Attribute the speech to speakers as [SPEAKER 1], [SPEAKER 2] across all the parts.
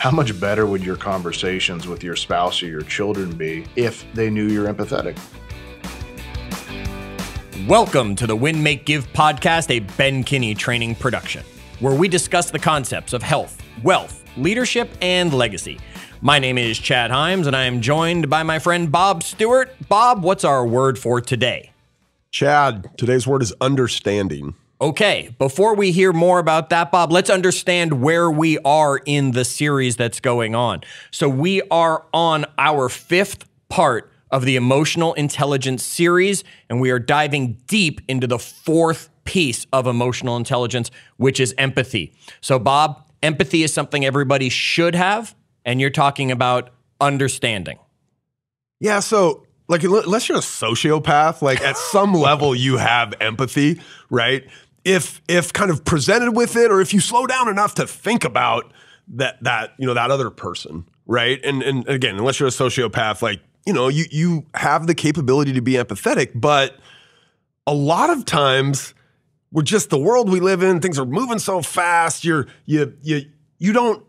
[SPEAKER 1] How much better would your conversations with your spouse or your children be if they knew you're empathetic?
[SPEAKER 2] Welcome to the Win, Make, Give podcast, a Ben Kinney training production, where we discuss the concepts of health, wealth, leadership, and legacy. My name is Chad Hyams, and I am joined by my friend Bob Stewart. Bob, what's our word for today?
[SPEAKER 3] Chad, today's word is understanding.
[SPEAKER 2] Okay, before we hear more about that, Bob, let's understand where we are in the series that's going on. So we are on our fifth part of the Emotional Intelligence series, and we are diving deep into the fourth piece of emotional intelligence, which is empathy. So, Bob, empathy is something everybody should have, and you're talking about understanding.
[SPEAKER 3] Yeah, so unless you're a sociopath, at some level you have empathy, right? If kind of presented with it, or if you slow down enough to think about that other person, right? And again, unless you're a sociopath, you have the capability to be empathetic, but a lot of times we're just the world we live in. Things are moving so fast. You don't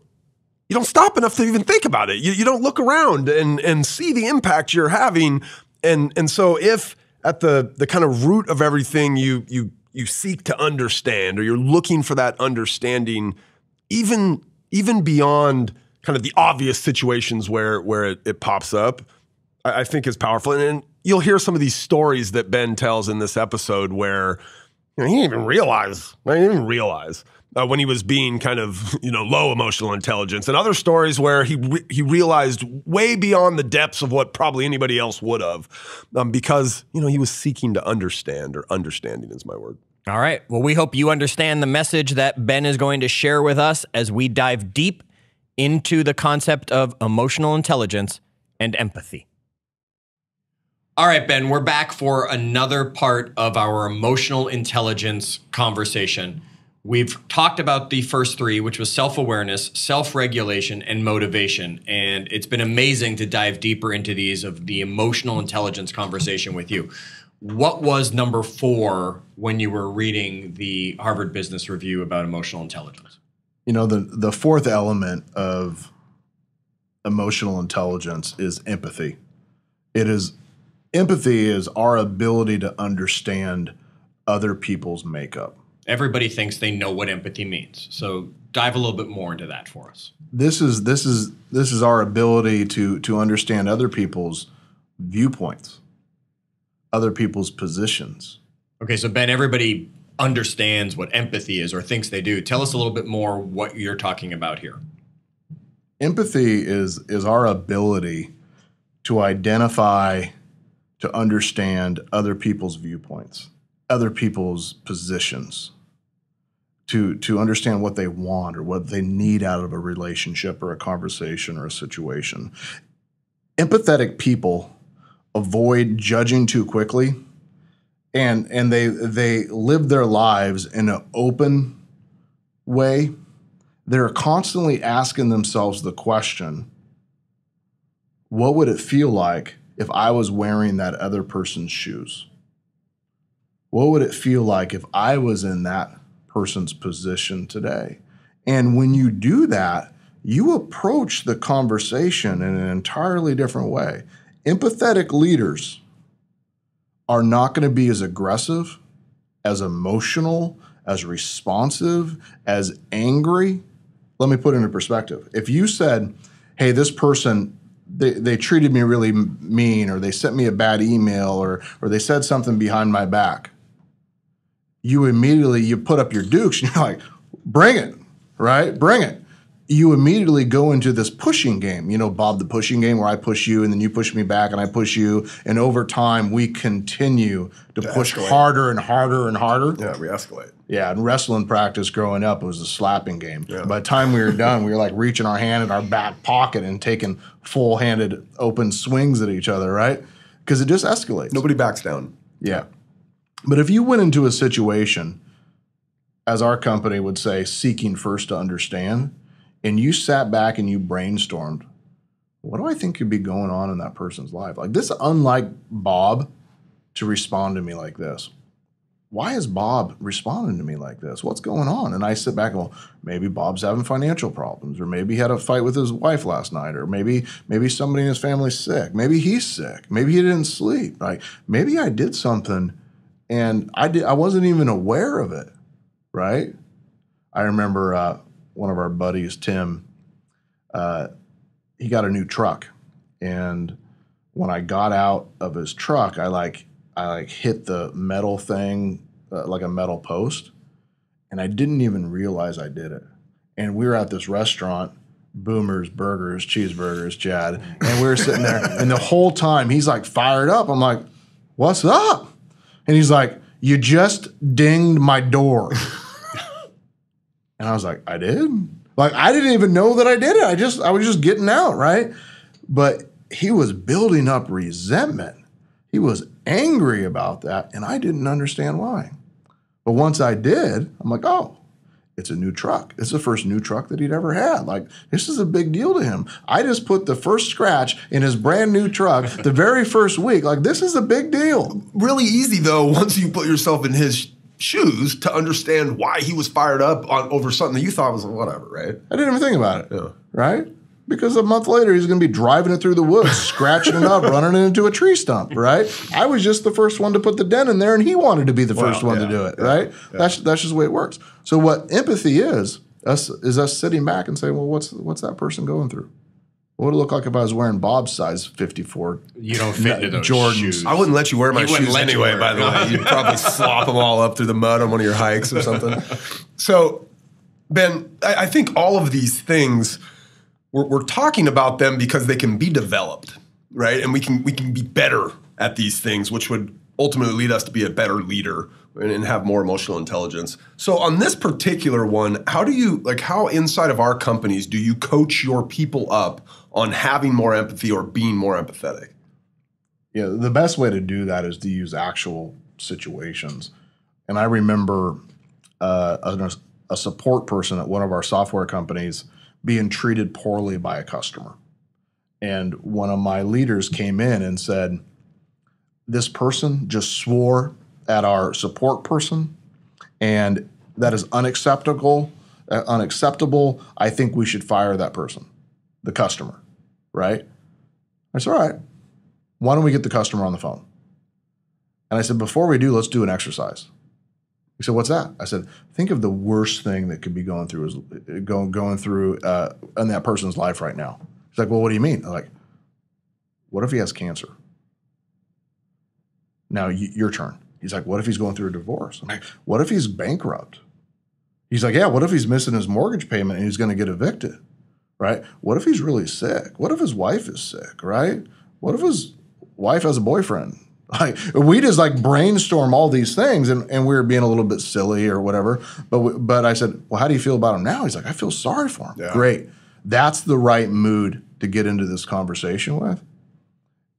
[SPEAKER 3] stop enough to even think about it. You don't look around and see the impact you're having. And so if at the kind of root of everything you seek to understand, or you're looking for that understanding, even beyond kind of the obvious situations where it pops up, I think is powerful. And you'll hear some of these stories that Ben tells in this episode where he didn't even realize when he was being kind of low emotional intelligence, and other stories where he realized way beyond the depths of what probably anybody else would have, because he was seeking to understand, or understanding is my word.
[SPEAKER 2] All right. Well, we hope you understand the message that Ben is going to share with us as we dive deep into the concept of emotional intelligence and empathy. All right, Ben, we're back for another part of our emotional intelligence conversation. We've talked about the first three, which was self-awareness, self-regulation, and motivation. And it's been amazing to dive deeper into these of the emotional intelligence conversation with you. What was number 4 when you were reading the Harvard Business Review about emotional intelligence?
[SPEAKER 1] The fourth element of emotional intelligence is empathy. Empathy is our ability to understand other people's makeup.
[SPEAKER 2] Everybody thinks they know what empathy means. So dive a little bit more into that for us.
[SPEAKER 1] This is our ability to understand other people's viewpoints, other people's positions.
[SPEAKER 2] Okay, so Ben, everybody understands what empathy is, or thinks they do. Tell us a little bit more what you're talking about here.
[SPEAKER 1] Empathy is our ability to identify, to understand other people's viewpoints, other people's positions, to understand what they want or what they need out of a relationship or a conversation or a situation. Empathetic people avoid judging too quickly, and they live their lives in an open way. They're constantly asking themselves the question, what would it feel like if I was wearing that other person's shoes? What would it feel like if I was in that person's position today? And when you do that, you approach the conversation in an entirely different way. Empathetic leaders are not going to be as aggressive, as emotional, as responsive, as angry. Let me put it into perspective. If you said, hey, this person, they treated me really mean, or they sent me a bad email, or they said something behind my back, you put up your dukes and you're like, bring it, right? Bring it. You immediately go into this pushing game, Bob, the pushing game, where I push you and then you push me back and I push you. And over time, we continue to push escalate harder and harder and harder.
[SPEAKER 3] Yeah, we escalate.
[SPEAKER 1] Yeah, in wrestling practice growing up, it was a slapping game. Yeah. By the time we were done, we were like reaching our hand in our back pocket and taking full-handed open swings at each other, right? Because it just escalates.
[SPEAKER 3] Nobody backs down.
[SPEAKER 1] Yeah. But if you went into a situation, as our company would say, seeking first to understand, and you sat back and you brainstormed, what do I think could be going on in that person's life? Like, this is unlike Bob to respond to me like this. why is Bob responding to me like this? What's going on? And I sit back and go, maybe Bob's having financial problems, or maybe he had a fight with his wife last night, or maybe somebody in his family's sick. Maybe he's sick. Maybe he didn't sleep. Like maybe I did something and I wasn't even aware of it, right? I remember one of our buddies, Tim, he got a new truck. And when I got out of his truck, I hit the metal thing, like a metal post, and I didn't even realize I did it. And we were at this restaurant, Boomers, Burgers, Cheeseburgers, Chad, and we were sitting there, and the whole time he's like fired up. I'm like, what's up? And he's like, you just dinged my door. And I was like, I did? Like, I didn't even know that I did it. I was just getting out, right? But he was building up resentment. He was angry about that, and I didn't understand why. But once I did, I'm like, oh, it's a new truck. It's the first new truck that he'd ever had. Like, this is a big deal to him. I just put the first scratch in his brand new truck the very first week. Like, this is a big deal.
[SPEAKER 3] Really easy, though, once you put yourself in his shoes to understand why he was fired up over something that you thought was whatever, right?
[SPEAKER 1] I didn't even think about it, right? Because a month later, he's going to be driving it through the woods, scratching it up, running it into a tree stump, right? I was just the first one to put the dent in there, and he wanted to be the first one to do it, right? Yeah. That's just the way it works. So what empathy is us sitting back and saying, well, what's that person going through? What would it look like if I was wearing Bob's size 54?
[SPEAKER 4] You don't fit into those
[SPEAKER 1] Jordans.
[SPEAKER 3] Shoes. I wouldn't let you wear my shoes anyway, by the way. You'd probably slop them all up through the mud on one of your hikes or something. So, Ben, I think all of these things, we're talking about them because they can be developed, right? And we can be better at these things, which would ultimately lead us to be a better leader and have more emotional intelligence. So on this particular one, how inside of our companies do you coach your people up on having more empathy or being more empathetic?
[SPEAKER 1] Yeah, the best way to do that is to use actual situations. And I remember a support person at one of our software companies being treated poorly by a customer. And one of my leaders came in and said, this person just swore at our support person, and that is unacceptable. I think we should fire that person, the customer, right? I said, all right, why don't we get the customer on the phone? And I said, before we do, let's do an exercise. He said, what's that? I said, think of the worst thing that could be going through in that person's life right now. He's like, well, what do you mean? I'm like, what if he has cancer? Now, your turn. He's like, what if he's going through a divorce? I'm like, what if he's bankrupt? He's like, yeah, what if he's missing his mortgage payment and he's going to get evicted, right? What if he's really sick? What if his wife is sick, right? What if his wife has a boyfriend? Like, we just brainstorm all these things, and we were being a little bit silly or whatever. But I said, well, how do you feel about him now? He's like, I feel sorry for him. Yeah. Great. That's the right mood to get into this conversation with.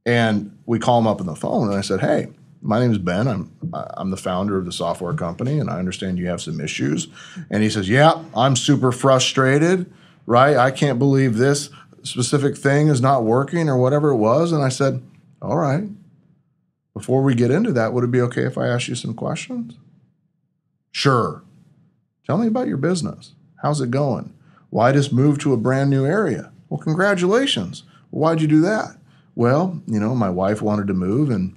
[SPEAKER 1] And we call him up on the phone, and I said, hey, my name is Ben. I'm the founder of the software company, and I understand you have some issues. And he says, yeah, I'm super frustrated, right? I can't believe this specific thing is not working or whatever it was. And I said, all right, before we get into that, would it be okay if I ask you some questions? Sure. Tell me about your business. How's it going? Why just move to a brand new area? Well, congratulations. Why'd you do that? Well, my wife wanted to move, and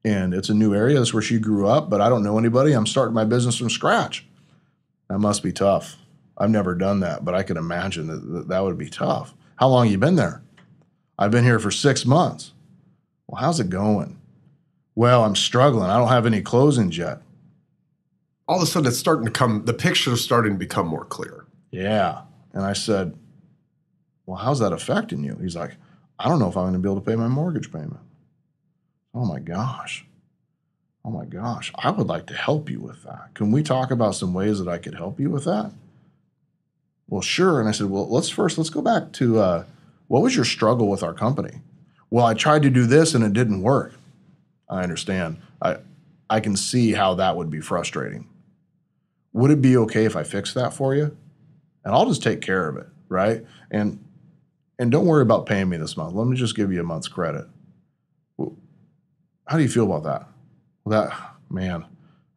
[SPEAKER 1] it's a new area. That's where she grew up, but I don't know anybody. I'm starting my business from scratch. That must be tough. I've never done that, but I can imagine that would be tough. How long have you been there? I've been here for 6 months. Well, how's it going? Well, I'm struggling. I don't have any closings yet.
[SPEAKER 3] All of a sudden, the picture's starting to become more clear.
[SPEAKER 1] Yeah. And I said, well, how's that affecting you? He's like, I don't know if I'm going to be able to pay my mortgage payment. Oh my gosh. I would like to help you with that. Can we talk about some ways that I could help you with that? Well, sure. And I said, well, let's go back to what was your struggle with our company? Well, I tried to do this and it didn't work. I understand. I can see how that would be frustrating. Would it be okay if I fix that for you? And I'll just take care of it, right? And don't worry about paying me this month. Let me just give you a month's credit. How do you feel about that? Well,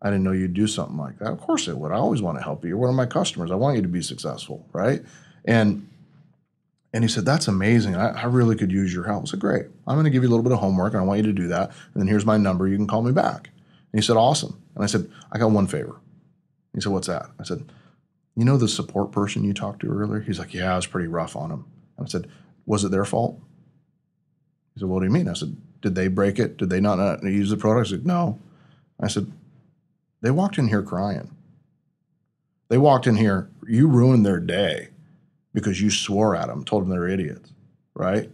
[SPEAKER 1] I didn't know you'd do something like that. Of course I would. I always want to help you. You're one of my customers. I want you to be successful, right? And he said, that's amazing. I really could use your help. I said, great. I'm going to give you a little bit of homework, and I want you to do that. And then here's my number. You can call me back. And he said, awesome. And I said, I got one favor. He said, what's that? I said, you know the support person you talked to earlier? He's like, yeah, I was pretty rough on him. And I said, was it their fault? He said, what do you mean? I said, did they break it? Did they not use the product? I said, no. I said, they walked in here crying. They walked in here, you ruined their day because you swore at them, told them they're idiots, right?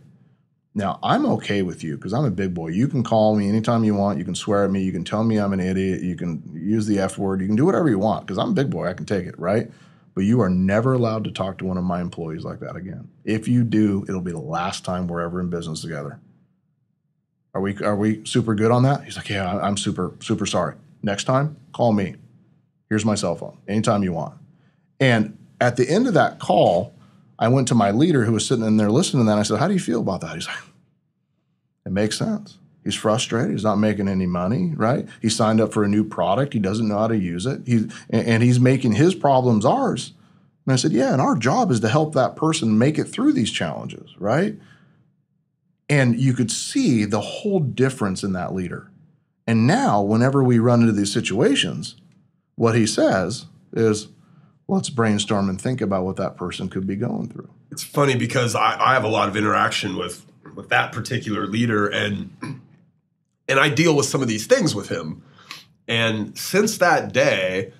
[SPEAKER 1] Now, I'm okay with you because I'm a big boy. You can call me anytime you want. You can swear at me. You can tell me I'm an idiot. You can use the F word. You can do whatever you want because I'm a big boy. I can take it, right? But you are never allowed to talk to one of my employees like that again. If you do, it'll be the last time we're ever in business together. Are we super good on that? He's like, yeah, I'm super sorry. Next time, call me. Here's my cell phone, anytime you want. And at the end of that call, I went to my leader who was sitting in there listening to that. And I said, how do you feel about that? He's like, it makes sense. He's frustrated. He's not making any money, right? He signed up for a new product. He doesn't know how to use it. And he's making his problems ours. And I said, yeah, and our job is to help that person make it through these challenges, right? And you could see the whole difference in that leader. And now, whenever we run into these situations, what he says is, let's brainstorm and think about what that person could be going through.
[SPEAKER 3] It's funny because I have a lot of interaction with that particular leader, and I deal with some of these things with him. And since that day,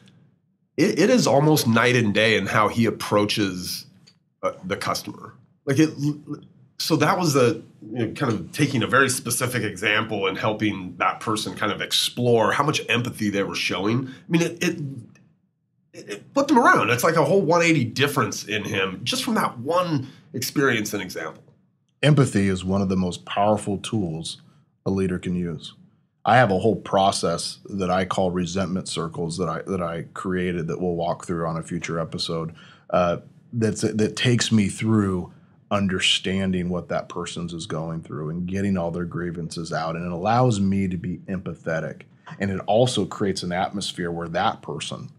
[SPEAKER 3] it is almost night and day in how he approaches the customer. So that was kind of taking a very specific example and helping that person kind of explore how much empathy they were showing. I mean, it flipped him around. It's like a whole 180 difference in him just from that one experience and example.
[SPEAKER 1] Empathy is one of the most powerful tools a leader can use. I have a whole process that I call resentment circles that I created that we'll walk through on a future episode that takes me through understanding what that person's is going through and getting all their grievances out. And it allows me to be empathetic. And it also creates an atmosphere where that person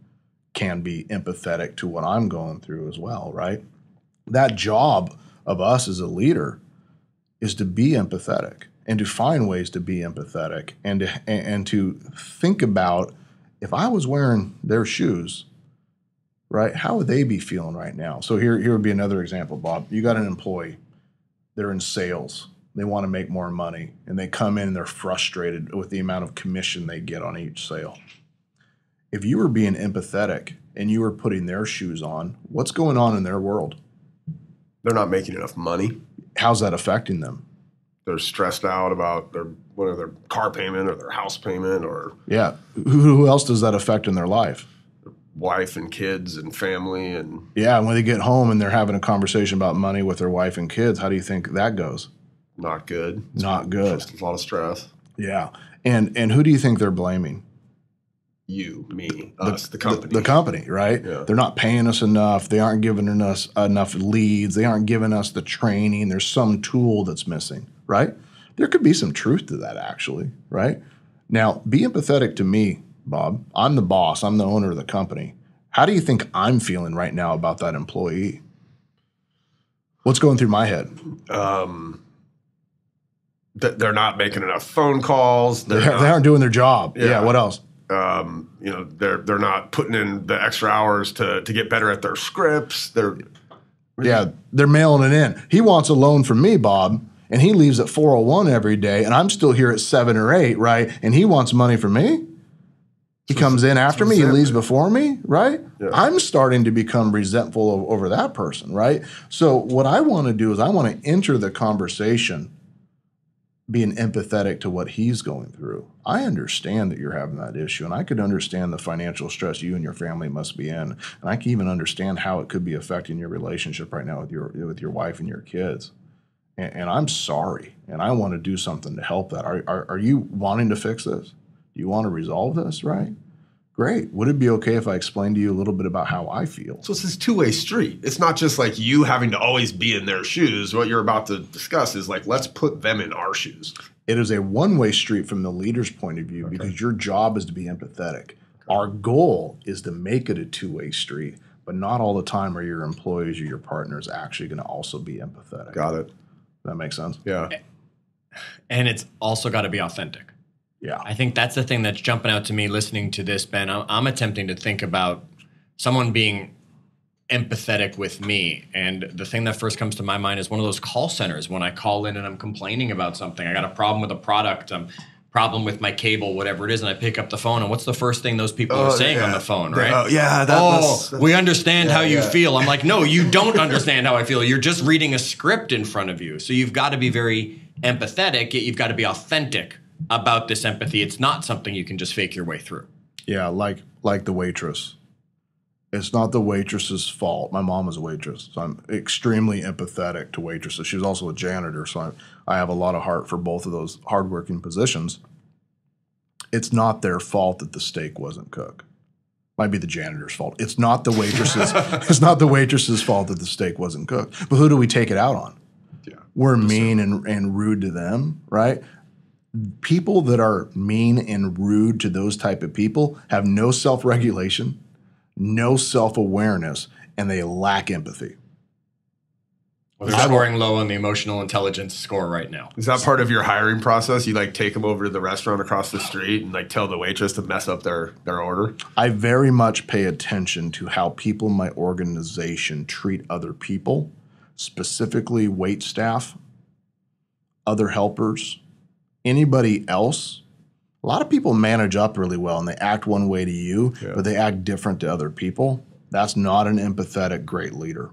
[SPEAKER 1] can be empathetic to what I'm going through as well, right? That job of us as a leader is to be empathetic and to find ways to be empathetic and to think about, if I was wearing their shoes, right, how would they be feeling right now? So here would be another example, Bob. You got an employee, they're in sales, they want to make more money, and they come in and they're frustrated with the amount of commission they get on each sale. If you were being empathetic and you were putting their shoes on, what's going on in their world?
[SPEAKER 3] They're not making enough money.
[SPEAKER 1] How's that affecting them?
[SPEAKER 3] They're stressed out about whether their car payment or their house payment or
[SPEAKER 1] yeah. Who else does that affect in their life?
[SPEAKER 3] Their wife and kids and family and
[SPEAKER 1] yeah. And when they get home and they're having a conversation about money with their wife and kids, how do you think that goes?
[SPEAKER 3] Not good.
[SPEAKER 1] Not good.
[SPEAKER 3] Just a lot of stress.
[SPEAKER 1] Yeah. And who do you think they're blaming?
[SPEAKER 3] You, me, us, the company.
[SPEAKER 1] The company, right?
[SPEAKER 3] Yeah.
[SPEAKER 1] They're not paying us enough. They aren't giving us enough leads. They aren't giving us the training. There's some tool that's missing, right? There could be some truth to that, actually, right? Now, be empathetic to me, Bob. I'm the boss. I'm the owner of the company. How do you think I'm feeling right now about that employee? What's going through my head?
[SPEAKER 3] They're not making enough phone calls.
[SPEAKER 1] They aren't doing their job. Yeah. What else?
[SPEAKER 3] They're not putting in the extra hours to get better at their scripts. They're
[SPEAKER 1] mailing it in. He wants a loan from me, Bob, and he leaves at 4:01 every day, and I'm still here at 7 or 8, right? And he wants money from me. He comes in after me. He leaves before me, right? Yeah. I'm starting to become resentful over that person, right? So what I want to do is I want to enter the conversation being empathetic to what he's going through. I understand that you're having that issue, and I could understand the financial stress you and your family must be in, and I can even understand how it could be affecting your relationship right now with your wife and your kids. And I'm sorry, and I want to do something to help that. Are you wanting to fix this? Do you want to resolve this, right? Great. Would it be okay if I explained to you a little bit about how I feel?
[SPEAKER 3] So it's this two-way street. It's not just like you having to always be in their shoes. What you're about to discuss is like, let's put them in our shoes.
[SPEAKER 1] It is a one-way street from the leader's point of view because your job is to be empathetic. Our goal is to make it a two-way street, but not all the time are your employees or your partners actually going to also be empathetic.
[SPEAKER 3] Got it.
[SPEAKER 1] That makes sense?
[SPEAKER 3] Yeah.
[SPEAKER 2] And it's also got to be authentic.
[SPEAKER 1] Yeah.
[SPEAKER 2] I think that's the thing that's jumping out to me listening to this, Ben. I'm attempting to think about someone being empathetic with me. And the thing that first comes to my mind is one of those call centers when I call in and I'm complaining about something. I got a problem with a product, problem with my cable, whatever it is, and I pick up the phone, and what's the first thing those people are saying on the phone, right? We understand how you feel. I'm like, no, you don't understand how I feel. You're just reading a script in front of you. So you've got to be very empathetic, yet you've got to be authentic about this empathy. It's not something you can just fake your way through.
[SPEAKER 1] Yeah, like the waitress. It's not the waitress's fault. My mom was a waitress, so I'm extremely empathetic to waitresses. She was also a janitor, so I have a lot of heart for both of those hardworking positions. It's not their fault that the steak wasn't cooked. Might be the janitor's fault. It's not the waitress's. It's not the waitress's fault that the steak wasn't cooked. But who do we take it out on?
[SPEAKER 3] Yeah,
[SPEAKER 1] we're mean and rude to them, right? People that are mean and rude to those type of people have no self-regulation, no self-awareness, and they lack empathy.
[SPEAKER 2] Well, they're scoring low on the emotional intelligence score right now.
[SPEAKER 3] Is that part of your hiring process? You like take them over to the restaurant across the street and like tell the waitress to mess up their order?
[SPEAKER 1] I very much pay attention to how people in my organization treat other people, specifically wait staff, other helpers, anybody else. A lot of people manage up really well and they act one way to you, but they act different to other people. That's not an empathetic, great leader.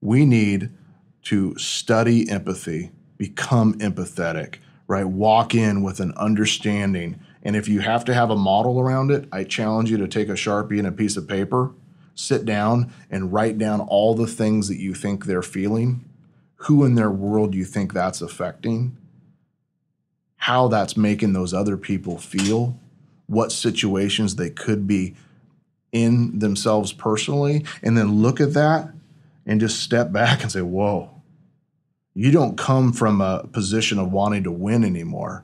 [SPEAKER 1] We need to study empathy, become empathetic, right? Walk in with an understanding. And if you have to have a model around it, I challenge you to take a Sharpie and a piece of paper, sit down and write down all the things that you think they're feeling, who in their world you think that's affecting, how that's making those other people feel, what situations they could be in themselves personally, and then look at that and just step back and say, whoa, you don't come from a position of wanting to win anymore.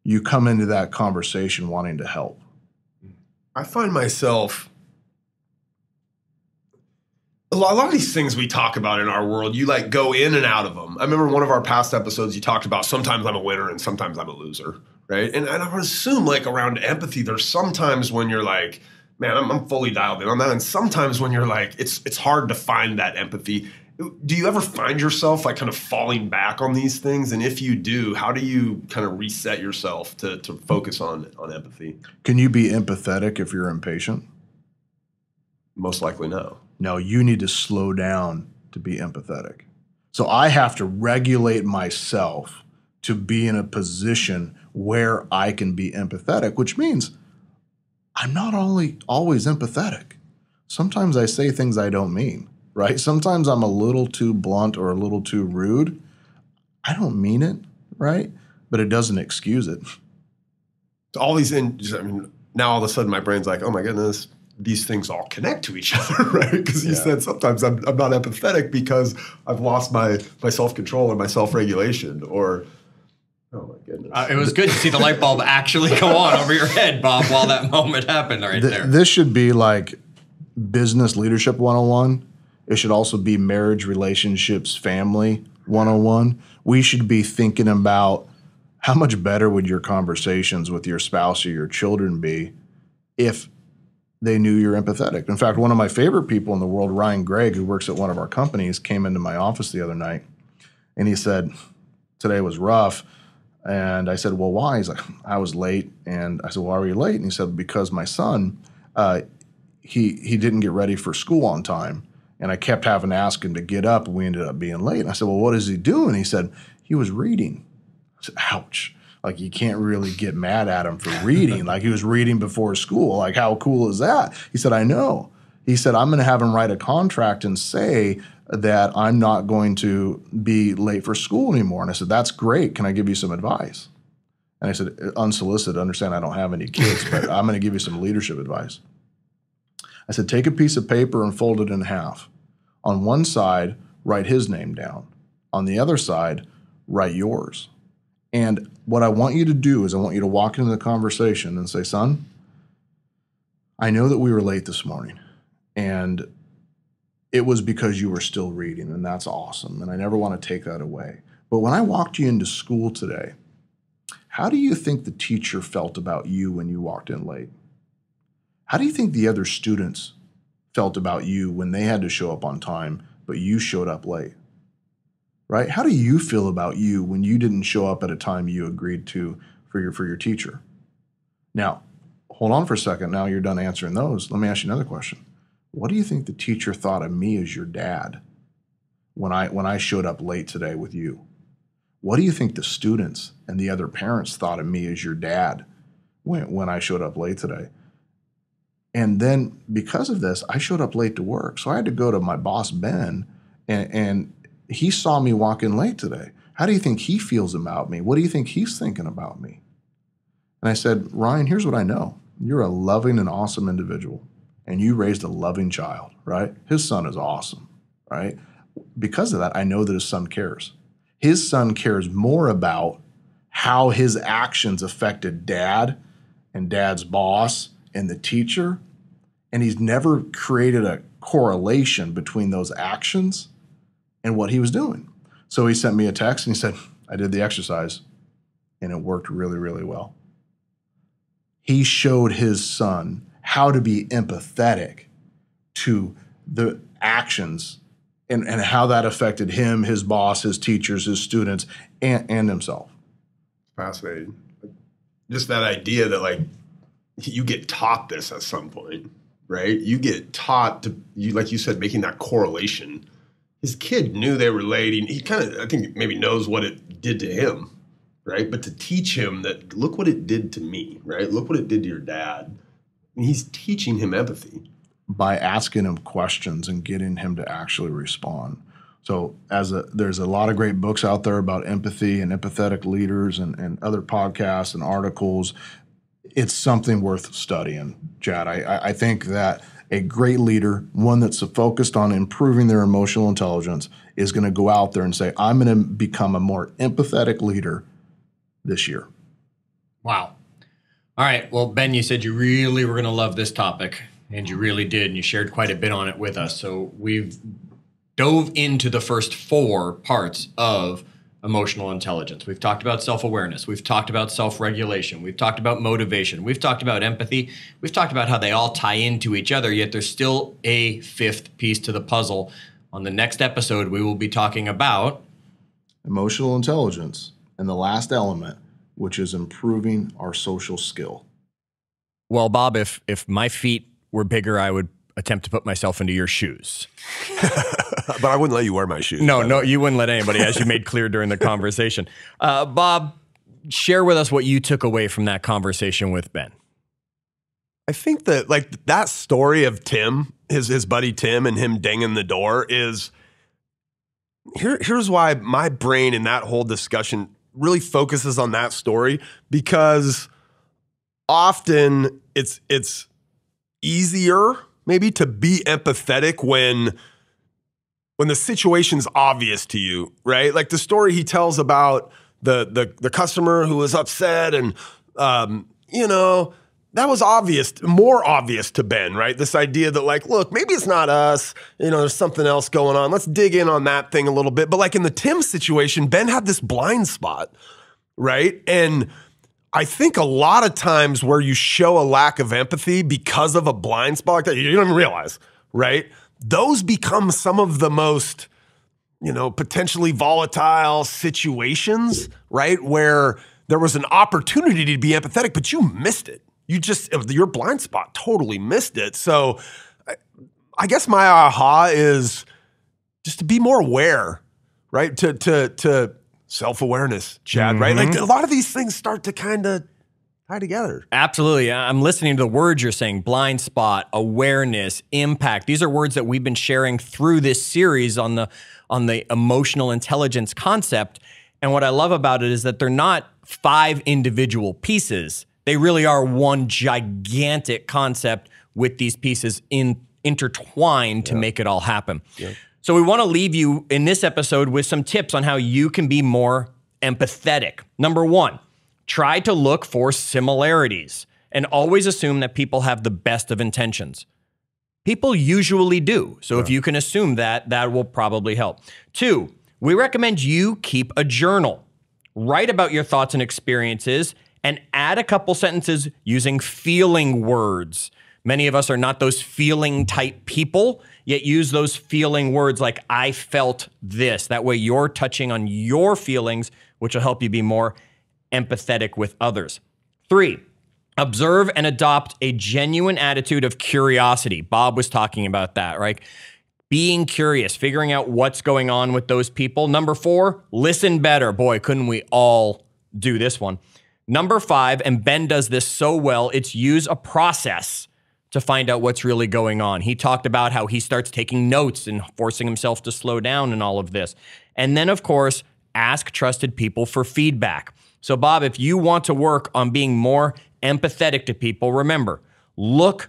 [SPEAKER 1] You come into that conversation wanting to help.
[SPEAKER 3] I find myself, a lot of these things we talk about in our world, you like go in and out of them. I remember one of our past episodes, you talked about sometimes I'm a winner and sometimes I'm a loser, right? And I would assume like around empathy, there's sometimes when you're like, man, I'm fully dialed in on that. And sometimes when you're like, it's hard to find that empathy. Do you ever find yourself like kind of falling back on these things? And if you do, how do you kind of reset yourself to focus on empathy?
[SPEAKER 1] Can you be empathetic if you're impatient?
[SPEAKER 3] Most likely no.
[SPEAKER 1] No, you need to slow down to be empathetic. So I have to regulate myself to be in a position where I can be empathetic, which means I'm not always empathetic. Sometimes I say things I don't mean, right? Sometimes I'm a little too blunt or a little too rude. I don't mean it, right? But it doesn't excuse it.
[SPEAKER 3] All these, now all of a sudden my brain's like, oh my goodness, these things all connect to each other, right? Because you said sometimes I'm not empathetic because I've lost my self-control and my self-regulation, or oh my goodness.
[SPEAKER 2] It was good to see the light bulb actually go on over your head, Bob, while that moment happened right there.
[SPEAKER 1] This should be like business leadership 101. It should also be marriage, relationships, family 101. We should be thinking about how much better would your conversations with your spouse or your children be if they knew you're empathetic. In fact, one of my favorite people in the world, Ryan Gregg, who works at one of our companies, came into my office the other night and he said, today was rough. And I said, well, why? He's like, I was late. And I said, why were you late? And he said, because my son, he didn't get ready for school on time. And I kept having to ask him to get up and we ended up being late. And I said, well, what is he doing? He said, he was reading. I said, ouch. Like, you can't really get mad at him for reading. Like, he was reading before school. Like, how cool is that? He said, I know. He said, I'm going to have him write a contract and say that I'm not going to be late for school anymore. And I said, that's great. Can I give you some advice? And I said, unsolicited, understand I don't have any kids, but I'm going to give you some leadership advice. I said, take a piece of paper and fold it in half. On one side, write his name down. On the other side, write yours. And what I want you to do is I want you to walk into the conversation and say, son, I know that we were late this morning, and it was because you were still reading, and that's awesome, and I never want to take that away. But when I walked you into school today, how do you think the teacher felt about you when you walked in late? How do you think the other students felt about you when they had to show up on time, but you showed up late? Right? How do you feel about you when you didn't show up at a time you agreed to for your teacher? Now, hold on for a second. Now you're done answering those. Let me ask you another question. What do you think the teacher thought of me as your dad when I showed up late today with you? What do you think the students and the other parents thought of me as your dad when I showed up late today? And then because of this, I showed up late to work. So I had to go to my boss, Ben, and he saw me walk in late today. How do you think he feels about me? What do you think he's thinking about me? And I said, Ryan, here's what I know. You're a loving and awesome individual, and you raised a loving child, right? His son is awesome, right? Because of that, I know that his son cares. His son cares more about how his actions affected dad and dad's boss and the teacher, and he's never created a correlation between those actions and what he was doing. So he sent me a text and he said, I did the exercise and it worked really, really well. He showed his son how to be empathetic to the actions and how that affected him, his boss, his teachers, his students, and himself.
[SPEAKER 3] Fascinating. Just that idea that like you get taught this at some point, right? You get taught to, like you said, making that correlation. His kid knew they were late. He kind of, I think, maybe knows what it did to him, right? But to teach him that, look what it did to me, right? Look what it did to your dad. And he's teaching him empathy.
[SPEAKER 1] By asking him questions and getting him to actually respond. So there's a lot of great books out there about empathy and empathetic leaders and other podcasts and articles. It's something worth studying, Chad. I think that a great leader, one that's focused on improving their emotional intelligence, is going to go out there and say, I'm going to become a more empathetic leader this year.
[SPEAKER 2] Wow. All right. Well, Ben, you said you really were going to love this topic, and you really did, and you shared quite a bit on it with us. So we've dove into the first 4 parts of emotional intelligence. We've talked about self-awareness. We've talked about self-regulation. We've talked about motivation. We've talked about empathy. We've talked about how they all tie into each other, yet there's still a 5th piece to the puzzle. On the next episode, we will be talking about
[SPEAKER 1] emotional intelligence and the last element, which is improving our social skill.
[SPEAKER 2] Well, Bob, if my feet were bigger, I would attempt to put myself into your shoes.
[SPEAKER 3] But I wouldn't let you wear my shoes.
[SPEAKER 2] No, you wouldn't let anybody, as you made clear during the conversation. Bob, share with us what you took away from that conversation with Ben.
[SPEAKER 3] I think that like that story of Tim, his buddy Tim, and him dinging the door is here's why my brain in that whole discussion really focuses on that story, because often it's easier maybe to be empathetic when the situation's obvious to you, right? Like the story he tells about the customer who was upset and, that was obvious, more obvious to Ben, right? This idea that like, look, maybe it's not us, there's something else going on. Let's dig in on that thing a little bit. But like in the Tim situation, Ben had this blind spot, right? And I think a lot of times where you show a lack of empathy because of a blind spot like that, you don't even realize, right? Those become some of the most, potentially volatile situations, right? Where there was an opportunity to be empathetic, but you missed it. Your blind spot totally missed it. So I guess my aha is just to be more aware, right? To self-awareness, Chad, right? Like a lot of these things start to kind of tie together.
[SPEAKER 2] Absolutely. I'm listening to the words you're saying: blind spot, awareness, impact. These are words that we've been sharing through this series on the emotional intelligence concept. And what I love about it is that they're not 5 individual pieces. They really are one gigantic concept with these pieces intertwined to make it all happen. Yeah. So we want to leave you in this episode with some tips on how you can be more empathetic. Number 1, try to look for similarities. and always assume that people have the best of intentions. People usually do. So if you can assume that, that will probably help. 2, we recommend you keep a journal. Write about your thoughts and experiences and add a couple sentences using feeling words. Many of us are not those feeling type people, yet use those feeling words like I felt this. That way you're touching on your feelings, which will help you be more empathetic with others. 3, observe and adopt a genuine attitude of curiosity. Bob was talking about that, right? Being curious, figuring out what's going on with those people. Number 4, listen better. Boy, couldn't we all do this one. Number 5, and Ben does this so well, it's use a process to find out what's really going on. He talked about how he starts taking notes and forcing himself to slow down and all of this. And then, of course, ask trusted people for feedback. So, Bob, if you want to work on being more empathetic to people, remember, look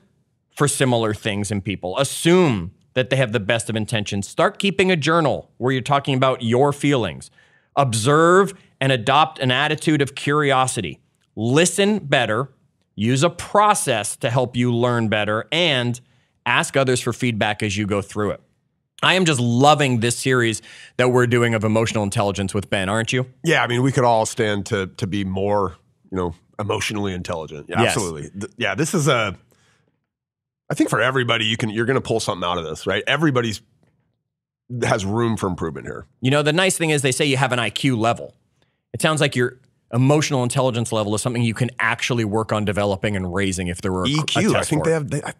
[SPEAKER 2] for similar things in people. Assume that they have the best of intentions. Start keeping a journal where you're talking about your feelings. Observe and adopt an attitude of curiosity. Listen better. Use a process to help you learn better, and ask others for feedback as you go through it. I am just loving this series that we're doing of emotional intelligence with Ben, aren't you?
[SPEAKER 3] Yeah, I mean, we could all stand to be more, emotionally intelligent. Yeah,
[SPEAKER 2] Yes.
[SPEAKER 3] absolutely. Yeah, this is I think for everybody, you're going to pull something out of this, right? Everybody's has room for improvement here.
[SPEAKER 2] The nice thing is they say you have an IQ level. It sounds like your emotional intelligence level is something you can actually work on developing and raising if there were a
[SPEAKER 3] EQ.
[SPEAKER 2] test
[SPEAKER 3] I think
[SPEAKER 2] for
[SPEAKER 3] I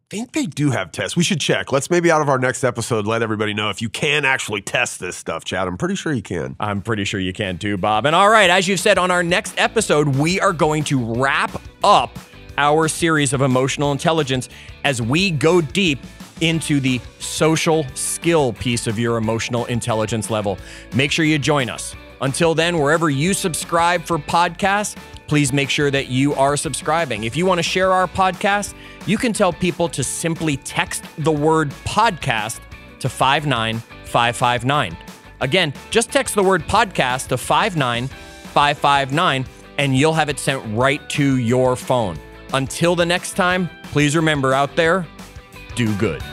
[SPEAKER 3] think they do have tests. We should check. Let's maybe out of our next episode let everybody know if you can actually test this stuff, Chad. I'm pretty sure you can.
[SPEAKER 2] I'm pretty sure you can too, Bob. And all right, as you've said, on our next episode, we are going to wrap up our series of emotional intelligence as we go deep into the social skill piece of your emotional intelligence level. Make sure you join us. Until then, wherever you subscribe for podcasts, please make sure that you are subscribing. If you want to share our podcast, you can tell people to simply text the word podcast to 59559. Again, just text the word podcast to 59559 and you'll have it sent right to your phone. Until the next time, please remember out there, do good.